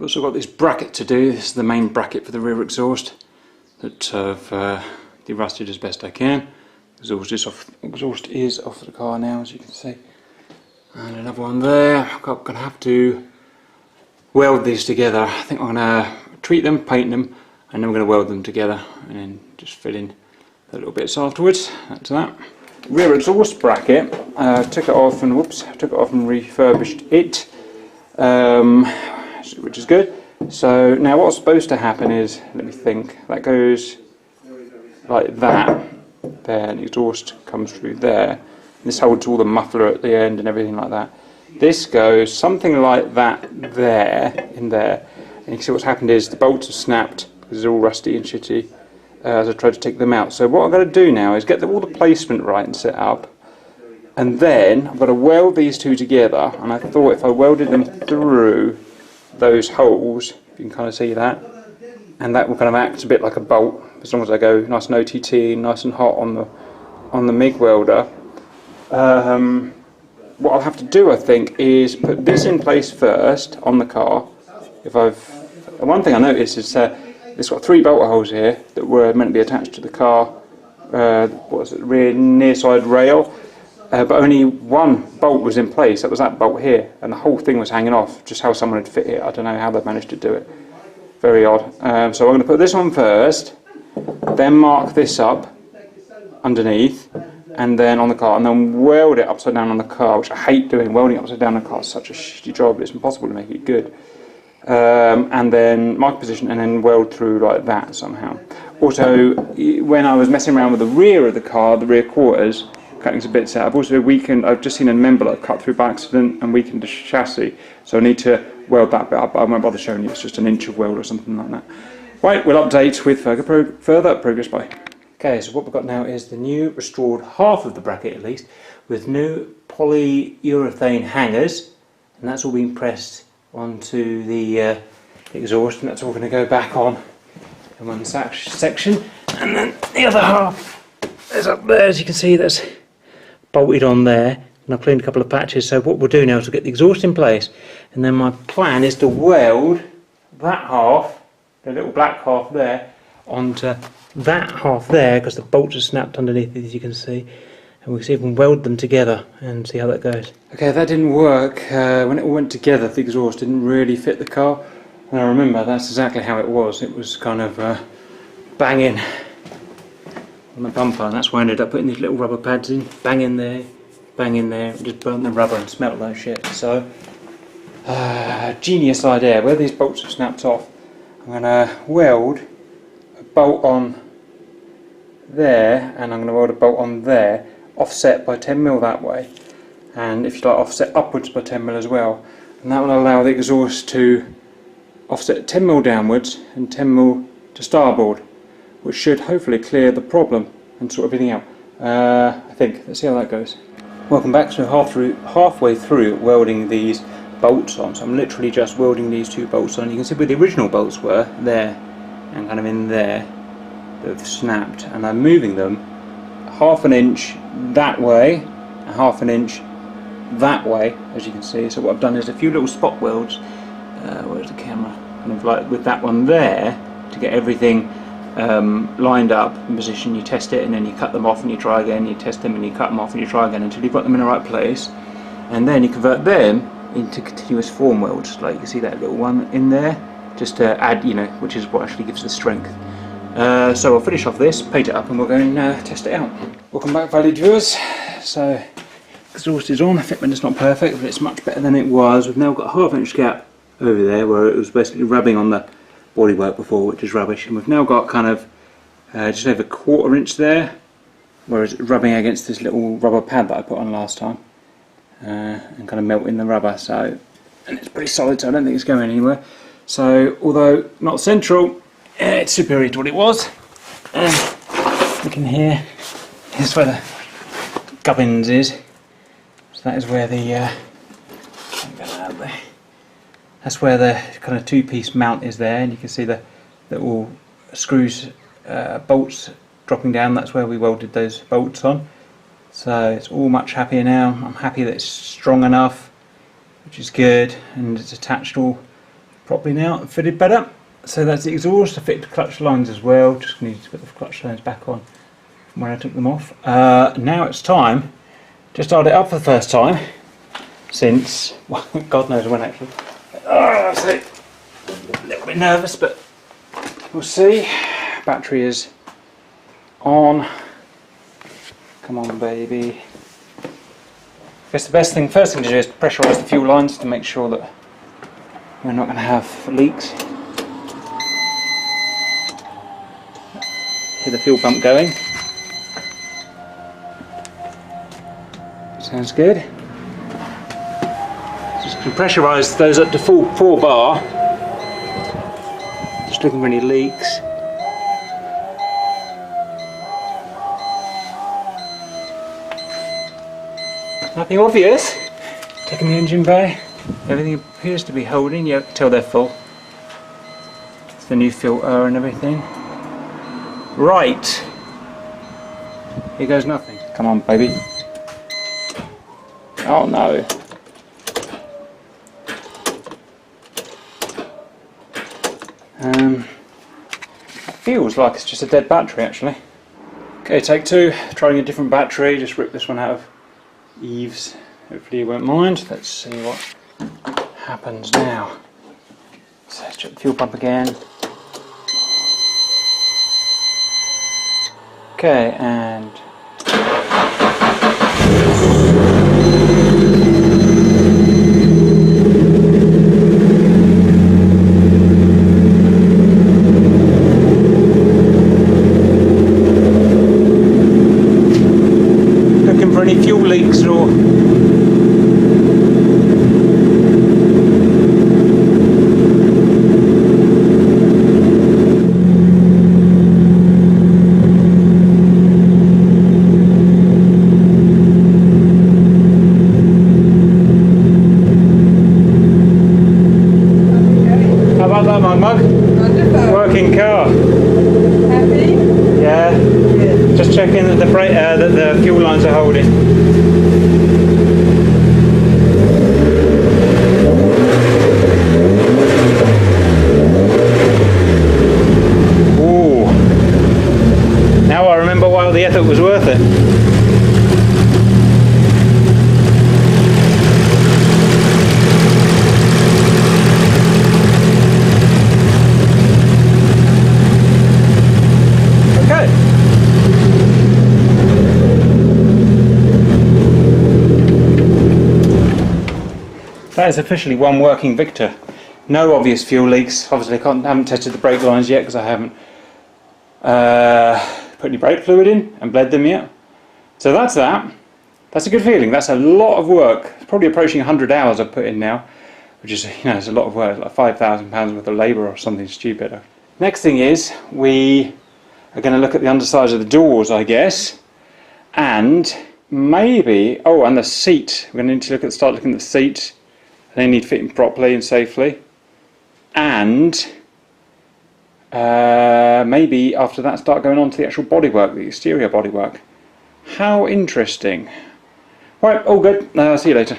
I've also got this bracket to do. This is the main bracket for the rear exhaust that I've derusted as best I can. Exhaust is off the car now, as you can see. And another one there. I'm going to have to weld these together. I think I'm going to treat them, paint them, and then we're going to weld them together and then just fill in the little bits afterwards. That's that. Rear exhaust bracket, took it off and refurbished it, which is good. So now what's supposed to happen is, let me think, that goes like that there, and the exhaust comes through there. This holds all the muffler at the end and everything like that. This goes something like that there, in there, and you can see what's happened is the bolts have snapped because they're all rusty and shitty as I tried to take them out. So what I'm going to do now is get all the placement right and set up, and then I've got to weld these two together, and I thought if I welded them through those holes, if you can kind of see that, and that will kind of act a bit like a bolt as long as I go nice and OTT, nice and hot on the MIG welder. What I'll have to do, I think, is put this in place first on the car. One thing I noticed is it's got 3 bolt holes here that were meant to be attached to the car. Rear near side rail, but only one bolt was in place. That was that bolt here, and the whole thing was hanging off. Just how someone had fit it. I don't know how they managed to do it. Very odd. So I'm going to put this on first, then mark this up underneath, and then on the car, and then weld it upside down on the car, which I hate doing. Welding upside down on the car is such a shitty job. It's impossible to make it good. And then mark position, and then weld through like that somehow. Also, when I was messing around with the rear of the car, the rear quarters, cutting some bits out, I've just seen a member that I cut through by accident and weakened the chassis, so I need to weld that bit up. I won't bother showing you, it's just an inch of weld or something like that. Right, we'll update with further progress by. Okay, so what we've got now is the new restored half of the bracket, at least, with new polyurethane hangers, and that's all been pressed onto the exhaust, and that's all going to go back on in one section, and then the other half is up there, as you can see. That's bolted on there, and I've cleaned a couple of patches. So what we'll do now is we'll get the exhaust in place, and then my plan is to weld that half, the little black half there, onto that half there, because the bolts are snapped underneath, as you can see, and we'll see if we can weld them together and see how that goes. Okay, that didn't work. When it all went together, the exhaust didn't really fit the car, and I remember that's exactly how it was. It was kind of banging on the bumper, and that's why I ended up putting these little rubber pads in. Bang in there, and just burnt the rubber and smelt like shit. So, genius idea. Where these bolts have snapped off, I'm going to weld a bolt on there, and I'm going to weld a bolt on there, offset by 10mm that way, and if you like, offset upwards by 10mm as well, and that will allow the exhaust to offset 10mm downwards and 10mm to starboard, which should hopefully clear the problem and sort everything out. I think. Let's see how that goes. Welcome back. So halfway through welding these bolts on. So I'm literally just welding these 2 bolts on. You can see where the original bolts were there, and kind of in there, they've snapped, and I'm moving them 1/2 inch that way and 1/2 inch that way, as you can see. So what I've done is a few little spot welds. Where's the camera? Kind of like with that one there, to get everything lined up in position. You test it, and then you cut them off and you try again. You test them and you cut them off and you try again until you've got them in the right place, and then you convert them into continuous form welds. Like you can see that little one in there, just to add, which is what actually gives the strength. So I'll finish off this, paint it up, and we'll go and test it out. Welcome back, valued viewers. So exhaust is on. The fitment is not perfect, but it's much better than it was. We've now got a 1/2 inch gap over there where it was basically rubbing on the bodywork before, which is rubbish, and we've now got kind of just over 1/4 inch there, whereas it's rubbing against this little rubber pad that I put on last time, and kind of melting the rubber. So, and it's pretty solid, so I don't think it's going anywhere. So although not central, it's superior to what it was. Look in here, here's where the gubbins is. So that is where that's where the kind of 2-piece mount is there, and you can see the little screws, bolts dropping down. That's where we welded those bolts on. So it's all much happier now. I'm happy that it's strong enough, which is good, and it's attached all properly now and fitted better. So that's the exhaust. I fitted the clutch lines as well. Just need to put the clutch lines back on from when I took them off. Now it's time to start it up for the first time since, well, God knows when actually. Oh, so a little bit nervous, but we'll see. Battery is on. Come on, baby. I guess the first thing to do is pressurize the fuel lines to make sure that we're not going to have leaks. Hear the fuel pump going. Sounds good. Just going to pressurize those up to full 4 bar. Just looking for any leaks. Nothing obvious. Taking the engine bay. Everything appears to be holding. You can tell they're full. It's the new filter and everything. Right. Here goes nothing. Come on, baby. Oh no. Feels like it's just a dead battery actually. Okay, take 2. Trying a different battery. Just rip this one out of Eve's. Hopefully you won't mind. Let's see what happens now. So let's check the fuel pump again. Okay, and looking for any fuel leaks or mug. Wonderful. Working car. Happy? Yeah. Good. Just checking that the fuel lines are holding. Ooh. Now I remember why the effort was worth it. That is officially one working Victor. No obvious fuel leaks. Obviously I haven't tested the brake lines yet because I haven't put any brake fluid in and bled them yet. So that's that. That's a good feeling. That's a lot of work. It's probably approaching 100 hours I've put in now, which is, you know, it's a lot of work, like £5,000 worth of labour or something stupid. Next thing is we are going to look at the undersides of the doors, I guess, and maybe, oh, and the seat. We're going to need to start looking at the seat. They need fitting properly and safely, and maybe after that start going on to the actual bodywork, the exterior bodywork. How interesting. Right, all good. See you later.